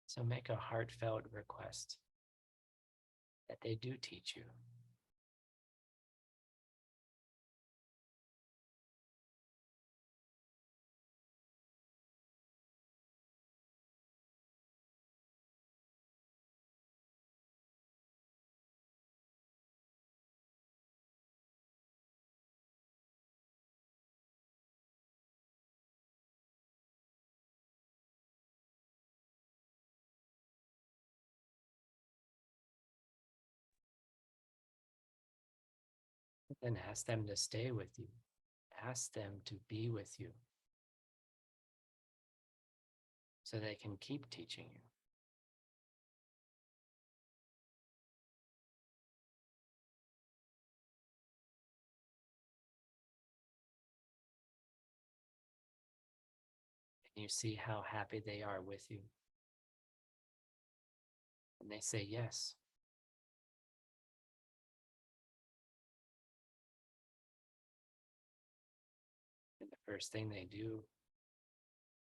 So make a heartfelt request that they do teach you. Then ask them to stay with you. Ask them to be with you so they can keep teaching you. And you see how happy they are with you. And they say yes. And the first thing they do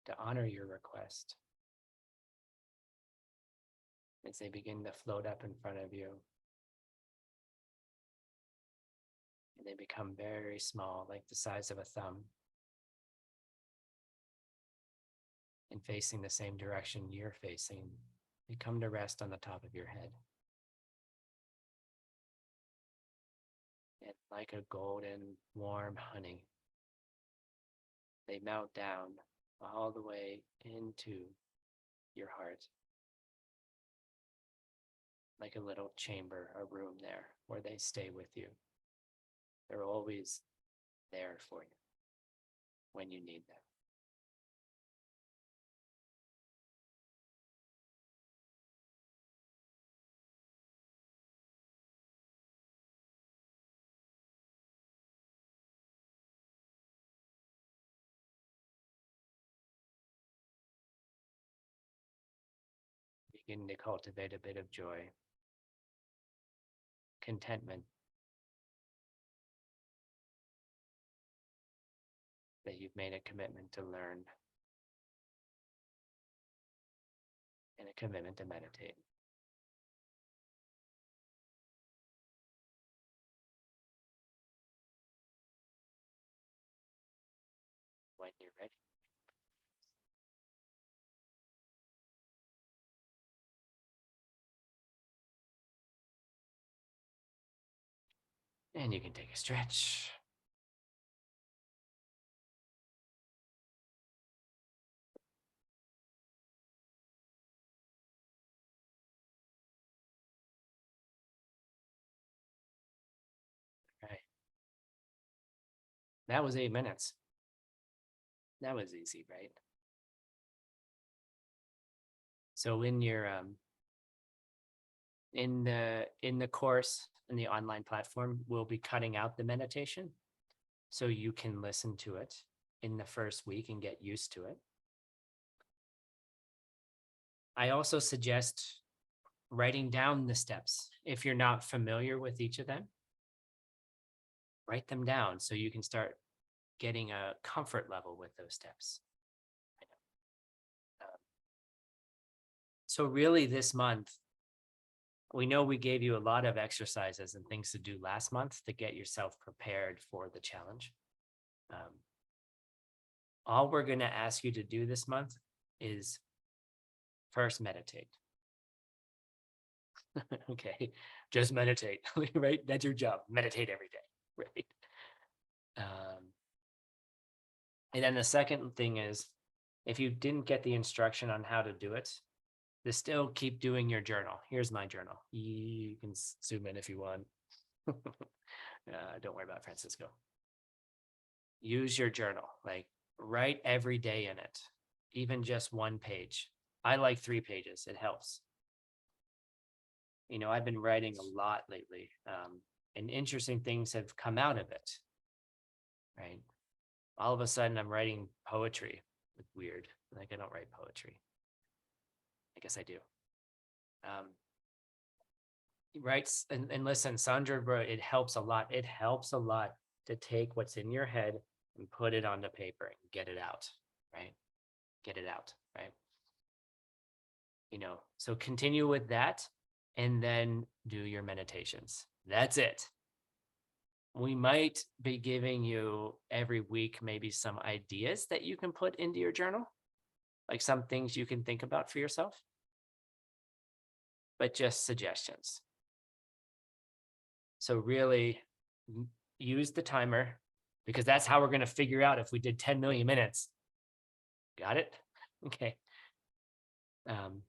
to honor your request is they begin to float up in front of you. And they become very small, like the size of a thumb, and facing the same direction you're facing. They come to rest on the top of your head. And like a golden, warm honey, they melt down all the way into your heart. Like a little chamber, a room there where they stay with you. They're always there for you when you need them. Begin to cultivate a bit of joy, contentment, that you've made a commitment to learn and a commitment to meditate. When you're ready. And you can take a stretch. Right. That was 8 minutes. That was easy, right? So in your in the course in the online platform, we'll be cutting out the meditation so you can listen to it in the first week and get used to it. I also suggest writing down the steps. If you're not familiar with each of them, write them down so you can start getting a comfort level with those steps. So really this month, we know we gave you a lot of exercises and things to do last month to get yourself prepared for the challenge. All we're going to ask you to do this month is first meditate. Okay, just meditate, right? That's your job. Meditate every day, right? And then the second thing is, if you didn't get the instruction on how to do it, to still keep doing your journal. Here's my journal. You can zoom in if you want. Don't worry about Francisco. Use your journal, like write every day in it, even just 1 page. I like 3 pages. It helps. You know, I've been writing a lot lately, and interesting things have come out of it, right? All of a sudden I'm writing poetry. It's weird. Like I don't write poetry. I guess I do. Writes and listen, Sandra, it helps a lot. It helps a lot to take what's in your head and put it onto paper and get it out, right? Get it out, right? You know, so continue with that and then do your meditations. That's it. We might be giving you every week maybe some ideas that you can put into your journal, like some things you can think about for yourself, but just suggestions. So really use the timer, because that's how we're going to figure out if we did 10 million minutes. Got it? Okay. And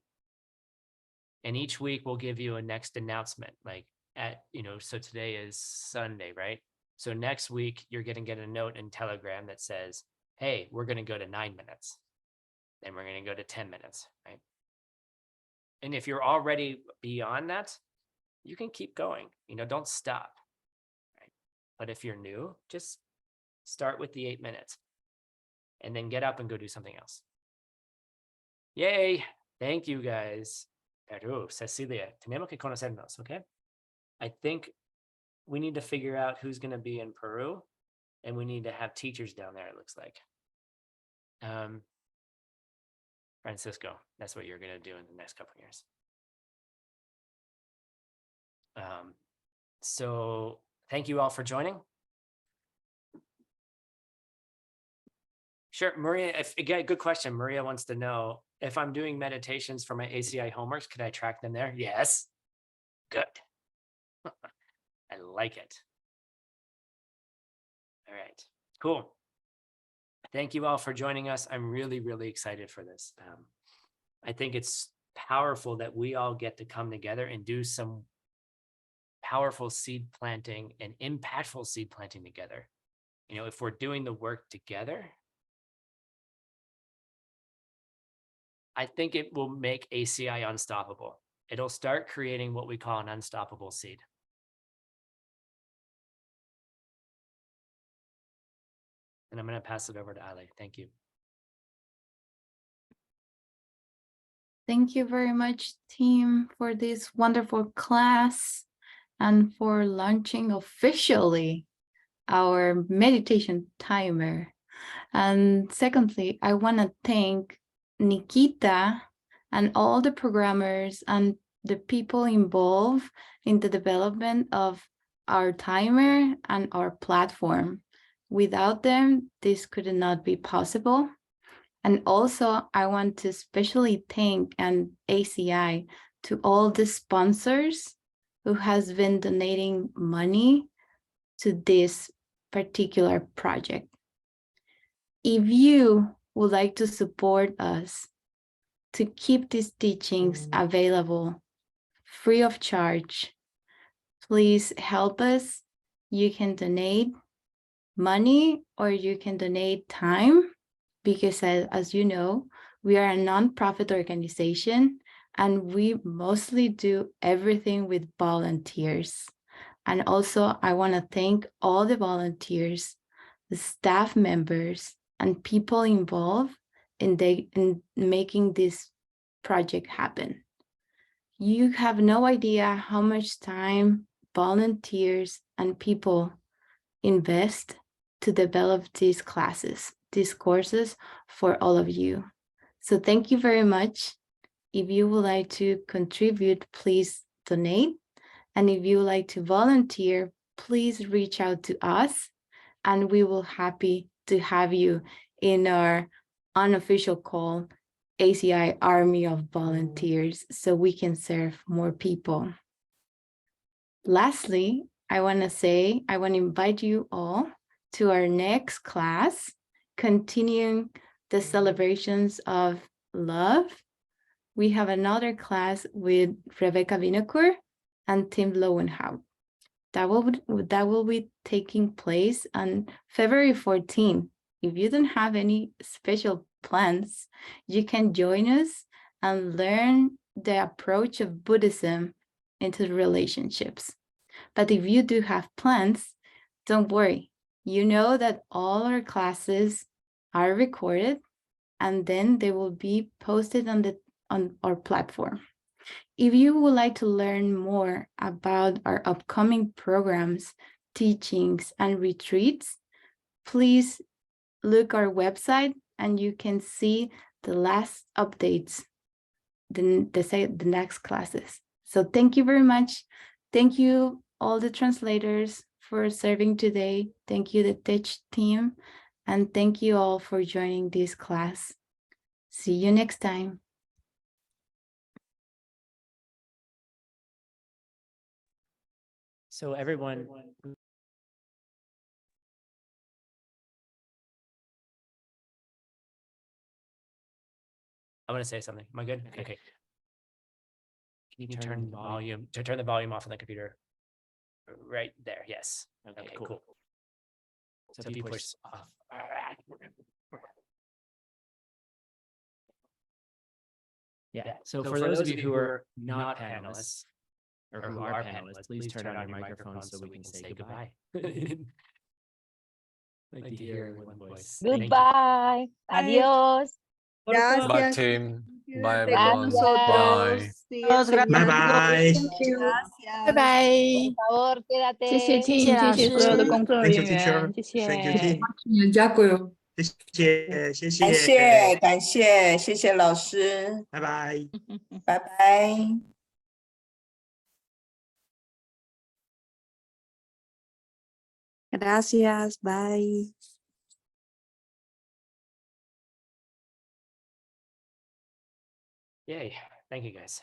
each week we'll give you a next announcement, like so today is Sunday, right? So next week you're going to get a note in Telegram that says, hey, we're going to go to 9 minutes. Then we're going to go to 10 minutes, right? And if you're already beyond that, you can keep going, don't stop, right? But if you're new, just start with the 8 minutes and then get up and go do something else. Yay. Thank you guys. Peru, Cecilia, tenemos que conocernos, okay? I think we need to figure out who's going to be in Peru, and we need to have teachers down there, it looks like. Francisco, that's what you're going to do in the next couple of years. So thank you all for joining. Sure, Maria, good question. Maria wants to know if I'm doing meditations for my ACI homeworks, could I track them there? Yes. Good. I like it. All right, cool. Thank you all for joining us. I'm really, really excited for this. I think it's powerful that we all get to come together and do some powerful seed planting and impactful seed planting together. If we're doing the work together, I think it will make ACI unstoppable. It'll start creating what we call an unstoppable seed. And I'm going to pass it over to Ali. Thank you.
Thank you very much, team, for this wonderful class and for launching officially our meditation timer. And secondly, I want to thank Nikita and all the programmers and the people involved in the development of our timer and our platform. Without them, this could not be possible. And also, I want to especially thank an ACI to all the sponsors who has been donating money to this particular project. If you would like to support us to keep these teachings available free of charge, please help us. You can donate money or you can donate time, because as you know, we are a nonprofit organization and we mostly do everything with volunteers. And also I want to thank all the volunteers, the staff members, and people involved in making this project happen. You have no idea how much time volunteers and people invest to develop these classes, these courses for all of you. So thank you very much. If you would like to contribute, please donate. And if you would like to volunteer, please reach out to us and we will happy to have you in our unofficial call, ACI Army of Volunteers, so we can serve more people. Lastly, I want to invite you all to our next class, continuing the celebrations of love. We have another class with Rebecca Vinokur and Tim Lowenhaupt. That will be taking place on February 14th. If you don't have any special plans, you can join us and learn the approach of Buddhism into relationships. But if you do have plans, don't worry. You know that all our classes are recorded and then they will be posted on our platform. If you would like to learn more about our upcoming programs, teachings, and retreats, please look our website and you can see the last updates, the next classes. So thank you very much. Thank you all the translators for serving today. Thank you the Teach team, and thank you all for joining this class. See you next time.
So everyone, I want to say something. Am I good? Okay. Can you turn the volume off on the computer? Right there. Yes. Okay, cool. So if you push off. Yeah. So for those of you who are not panelists, or who are panelists, please turn on your microphones so we can say goodbye. Like to hear one voice.
Goodbye. Adiós.
Gracias.
Bye, team. Bye,
Gracias.
everyone. Bye.
Bye bye.
Bye bye.
Por favor, quédate.
谢谢 Tim，谢谢所有的工作人
Thank you, teacher.
员，谢谢。
Thank you, team.
Дякую.
谢谢，
谢谢老师，
拜拜。
拜拜。
Gracias. Bye.
Yay. Thank you guys.